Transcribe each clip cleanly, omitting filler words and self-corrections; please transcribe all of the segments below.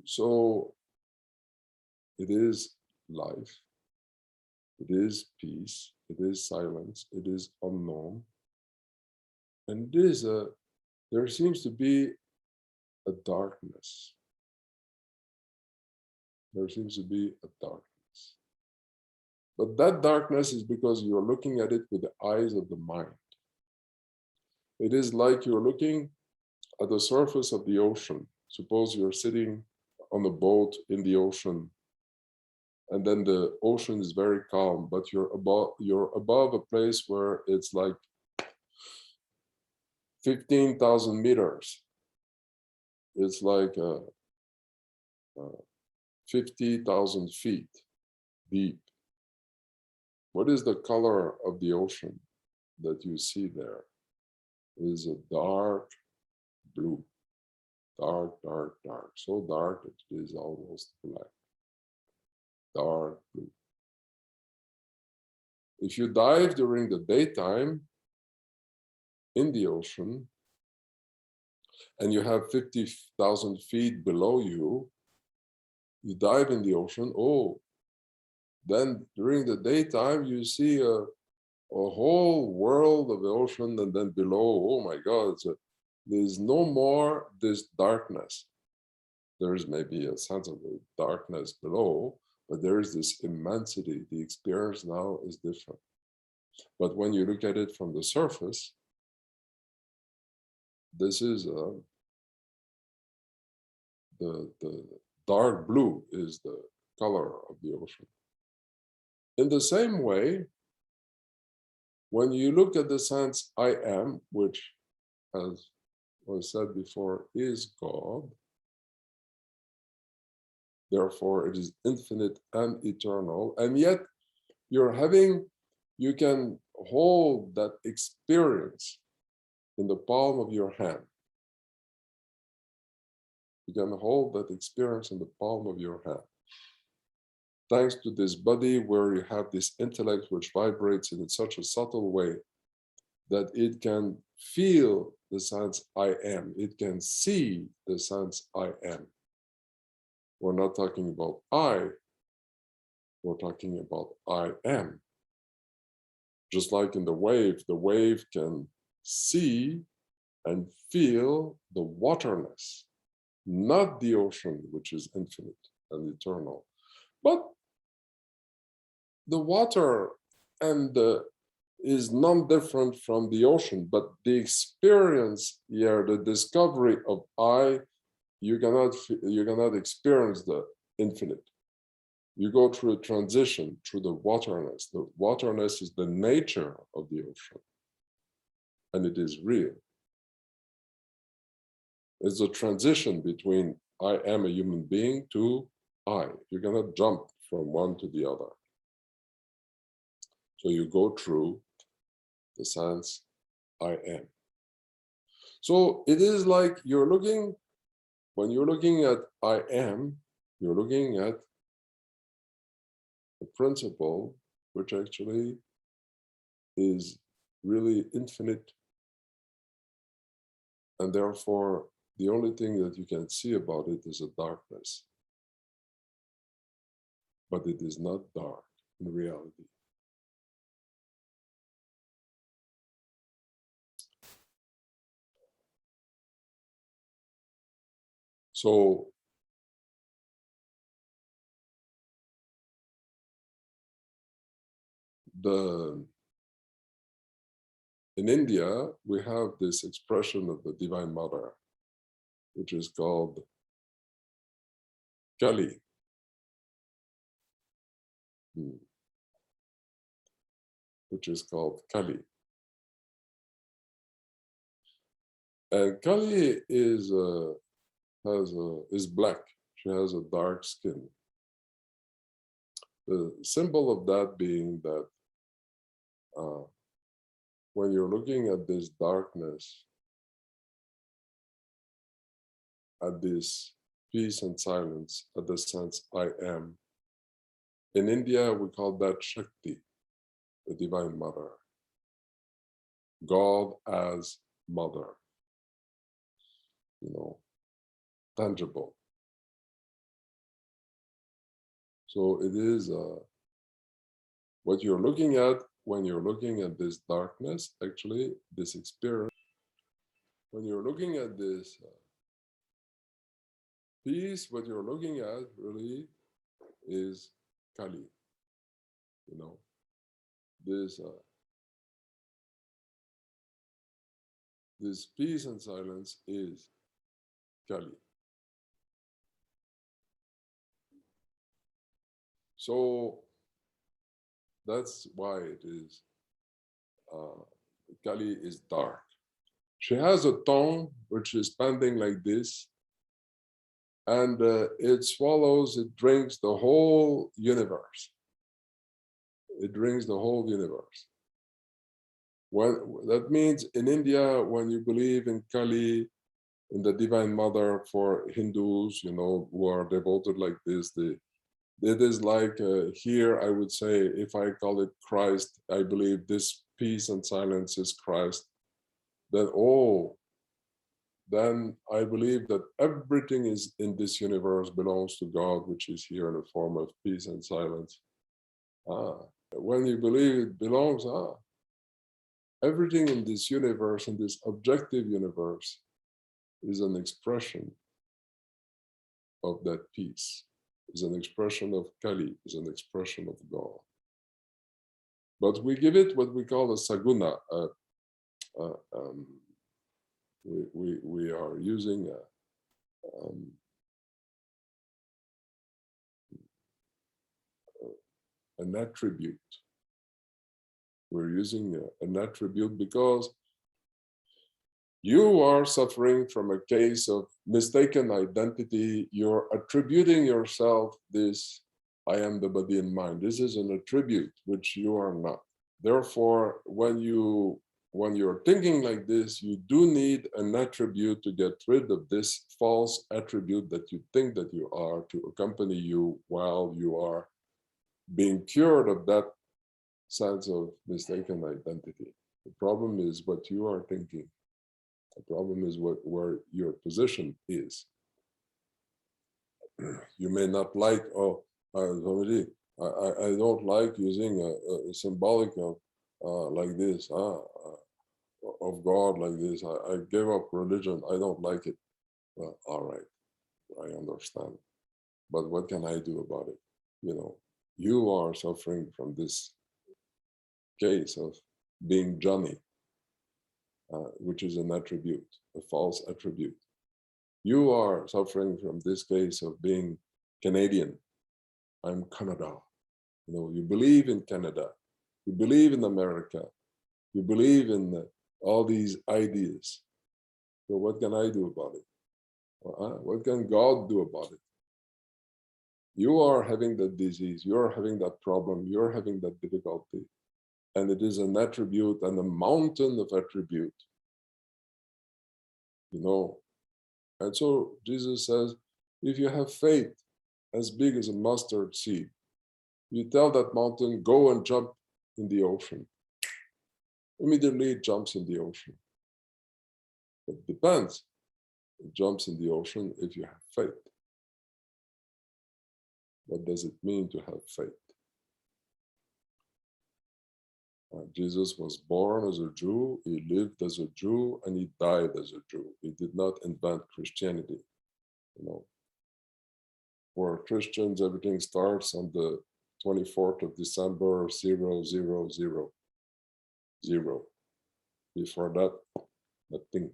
So it is life, it is peace, it is silence, it is unknown. And there seems to be a darkness. There seems to be a darkness. But that darkness is because you're looking at it with the eyes of the mind. It is like you're looking at the surface of the ocean. Suppose you're sitting on a boat in the ocean, and then the ocean is very calm, but you're above a place where it's like 15,000 meters. It's like 50,000 feet deep. What is the color of the ocean that you see there? It is a dark blue. Dark, dark, dark. So dark that it is almost black. Dark blue. If you dive during the daytime in the ocean and you have 50,000 feet below you, you dive in the ocean, then during the daytime you see a whole world of the ocean, and then below, oh my God, there's no more this darkness. There's maybe a sense of darkness below, but there is this immensity. The experience now is different. But when you look at it from the surface, this is the dark blue is the color of the ocean. In the same way, when you look at the sense I am, which, as was said before, is God, therefore it is infinite and eternal, and yet you can hold that experience in the palm of your hand. You can hold that experience in the palm of your hand. Thanks to this body where you have this intellect which vibrates in such a subtle way that it can feel the sense I am. It can see the sense I am. We're not talking about I, we're talking about I am. Just like in the wave can see and feel the waterness, not the ocean, which is infinite and eternal, but the water is non-different from the ocean, but the experience here, the discovery of I, you cannot experience the infinite. You go through a transition through the waterness. The waterness is the nature of the ocean, and it is real. It's a transition between I am a human being to I. You cannot jump from one to the other. So you go through the sense I am. So it is like when you're looking at I am, you're looking at a principle which actually is really infinite, and therefore the only thing that you can see about it is a darkness. But it is not dark in reality. So in India, we have this expression of the Divine Mother, which is called Kali. Which is called Kali. And Kali is black. She has a dark skin. The symbol of that being that when you're looking at this darkness, at this peace and silence, at the sense I am, in India we call that Shakti, the Divine Mother. God as Mother, tangible. So it is what you're looking at when you're looking at this darkness, actually, this experience. When you're looking at this peace, what you're looking at really is Kali. You know, this peace and silence is Kali. So that's why it is Kali is dark. She has a tongue which is pending like this, and it swallows, it drinks the whole universe. It drinks the whole universe. That means in India, when you believe in Kali, in the Divine Mother, for Hindus, you know, who are devoted like this, it is like here, I would say, if I call it Christ, I believe this peace and silence is Christ, then then I believe that everything is in this universe belongs to God, which is here in the form of peace and silence. When you believe it belongs, everything in this universe, in this objective universe, is an expression of that peace, is an expression of Kali, is an expression of God. But we give it what we call a saguna. We are using an attribute. We're using an attribute because you are suffering from a case of mistaken identity. You're attributing yourself this, I am the body and mind. This is an attribute which you are not. Therefore, when you're thinking like this, you do need an attribute to get rid of this false attribute that you think that you are, to accompany you while you are being cured of that sense of mistaken identity. The problem is what you are thinking. The problem is where your position is. You may not like, I don't like using a symbolic of like this, of God like this. I gave up religion. I don't like it. Well, all right, I understand. But what can I do about it? You know, you are suffering from this case of being Johnny, which is an attribute, a false attribute. You are suffering from this case of being Canadian. I'm Canada. You know, you believe in Canada. You believe in America. You believe in all these ideas. So what can I do about it? What can God do about it? You are having that disease. You're having that problem. You're having that difficulty. And it is an attribute and a mountain of attribute. You know, and so Jesus says, if you have faith as big as a mustard seed, you tell that mountain, go and jump in the ocean. Immediately it jumps in the ocean. It depends. It jumps in the ocean if you have faith. What does it mean to have faith? Jesus was born as a Jew, he lived as a Jew, and he died as a Jew. He did not invent Christianity. You know, for Christians, everything starts on the 24th of December, 000. Before that, nothing.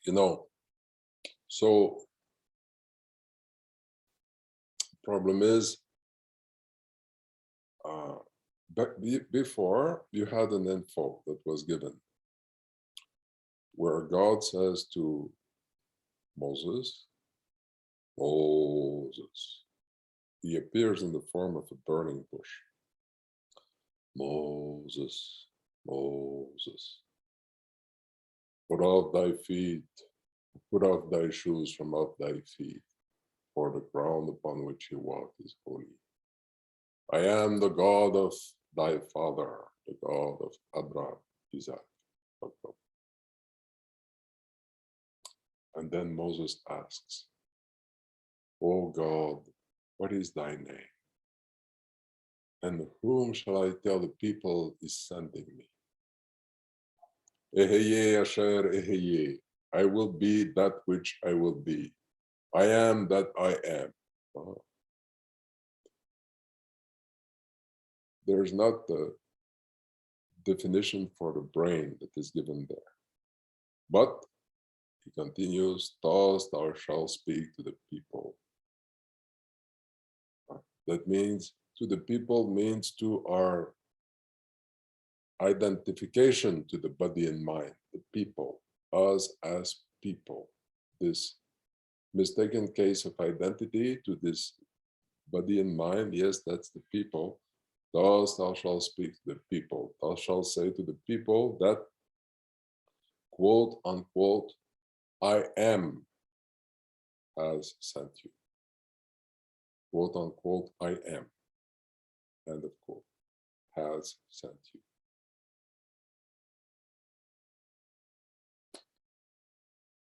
You know, so problem is, but before you had an info that was given where God says to Moses, he appears in the form of a burning bush. Moses, put off thy feet, put off thy shoes from off thy feet, for the ground upon which you walk is holy. I am the God of thy father, the God of Abraham, Isaac, And then Moses asks, "O God, what is thy name? And whom shall I tell the people is sending me? Eheye asher eheye, I will be that which I will be. I am that I am." Oh, there's not the definition for the brain that is given there. But he continues, "Thus thou shalt speak to the people." That means to the people means to our identification to the body and mind, the people, us as people. This mistaken case of identity to this body and mind, yes, that's the people. Thus thou shalt speak to the people. Thou shalt say to the people that, quote unquote, I am has sent you. Quote unquote, I am, end of quote, has sent you.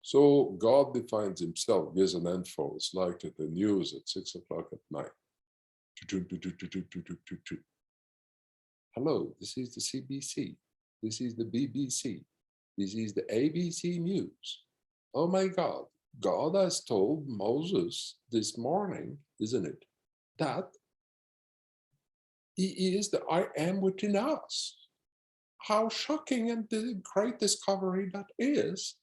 So God defines himself, gives an info. It's like at the news at 6 o'clock at night. Hello, this is the CBC. This is the BBC. This is the ABC News. Oh my God, God has told Moses this morning, isn't it, that he is the I am within us. How shocking and the great discovery that is.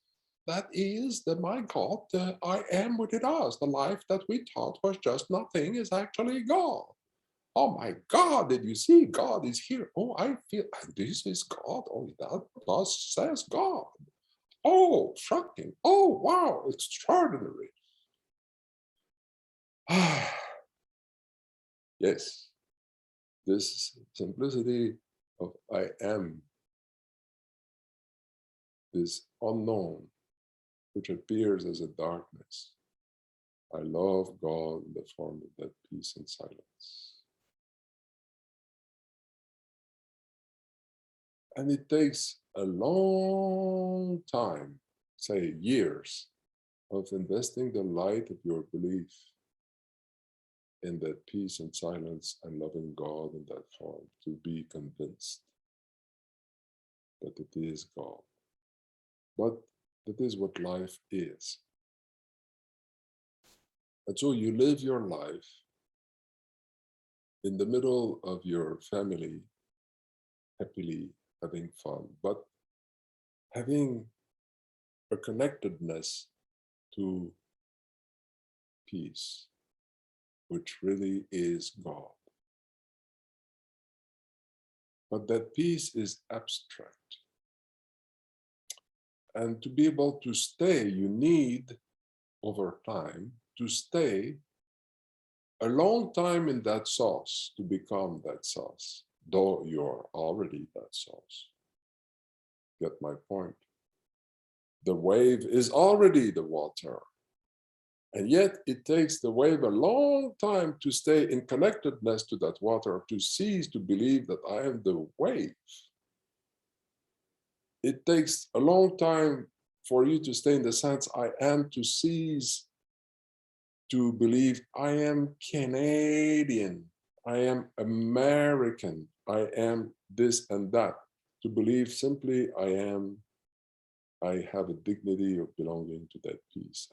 That is the, my God, the I am within us. The life that we thought was just nothing is actually God. Oh my God, did you see? God is here. Oh, I feel this is God. Oh, that thus says God. Oh, shocking. Oh, wow, extraordinary. Yes, this simplicity of I am, this unknown, which appears as a darkness. I love God in the form of that peace and silence. And it takes a long time, say years, of investing the light of your belief in that peace and silence and loving God in that form to be convinced that it is God. But that is what life is. And so you live your life in the middle of your family, happily having fun, but having a connectedness to peace, which really is God. But that peace is abstract. And to be able to stay, you need, over time, to stay a long time in that sauce to become that sauce, though you're already that sauce. Get my point? The wave is already the water. And yet it takes the wave a long time to stay in connectedness to that water, to cease to believe that I am the wave. It takes a long time for you to stay in the sense I am, to cease to believe I am Canadian, I am American, I am this and that, to believe simply I have a dignity of belonging to that peace.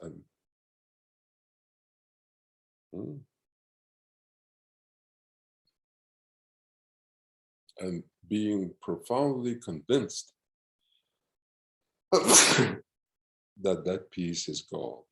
And being profoundly convinced that that peace is God.